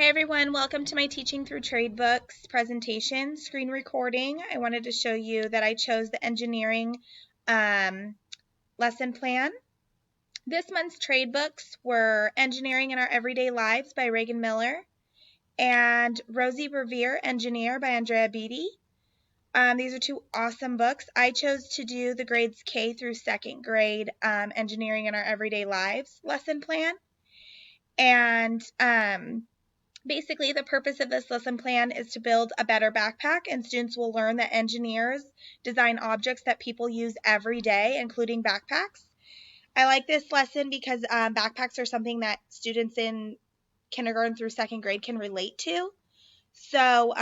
Hi everyone, welcome to my Teaching Through TradeBooks presentation screen recording. I wanted to show you that I chose the engineering lesson plan. This month's TradeBooks were Engineering in Our Everyday Lives by Reagan Miller and Rosie Revere, Engineer by Andrea Beatty. These are two awesome books. I chose to do the grades K through second grade Engineering in Our Everyday Lives lesson plan. And basically, the purpose of this lesson plan is to build a better backpack, and students will learn that engineers design objects that people use every day, including backpacks. I like this lesson because backpacks are something that students in kindergarten through second grade can relate to. So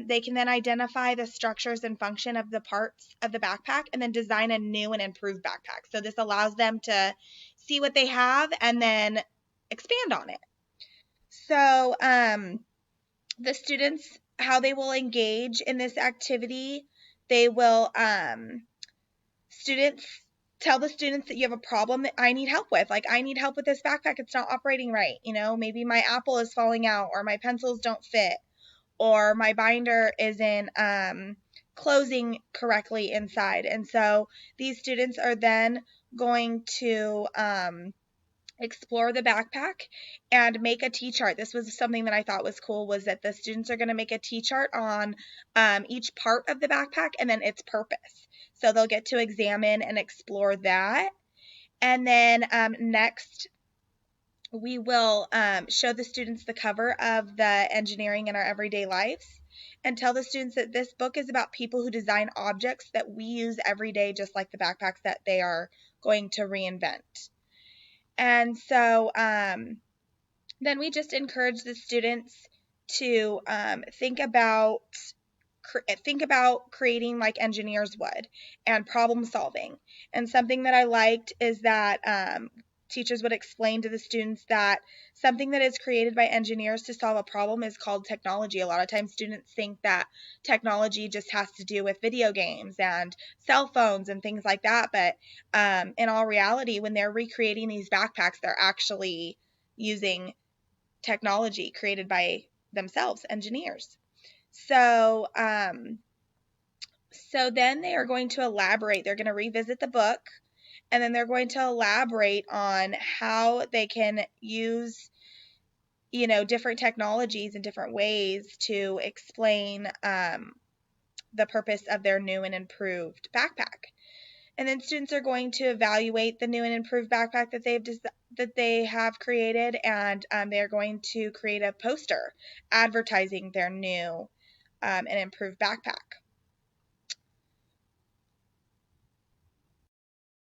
they can then identify the structures and function of the parts of the backpack and then design a new and improved backpack. So this allows them to see what they have and then expand on it. So the students, how they will engage in this activity, they will students tell the students that you have a problem that I need help with. Like, I need help with this backpack, it's not operating right. Maybe my apple is falling out, or my pencils don't fit, or my binder isn't closing correctly inside. And so these students are then going to explore the backpack and make a T-chart. This was something that I thought was cool, was that the students are going to make a T-chart on each part of the backpack and then its purpose. So they'll get to examine and explore that. And then next, we will show the students the cover of the Engineering in Our Everyday Lives and tell the students that this book is about people who design objects that we use every day, just like the backpacks that they are going to reinvent. And so then we just encourage the students to think about creating like engineers would, and problem solving. And something that I liked is that teachers would explain to the students that something that is created by engineers to solve a problem is called technology. A lot of times students think that technology just has to do with video games and cell phones and things like that, but in all reality, when they're recreating these backpacks, they're actually using technology created by themselves, engineers. So then they are going to elaborate. They're going to revisit the book, and then they're going to elaborate on how they can use, different technologies in different ways to explain the purpose of their new and improved backpack. And then students are going to evaluate the new and improved backpack that they have created, and they're going to create a poster advertising their new and improved backpack.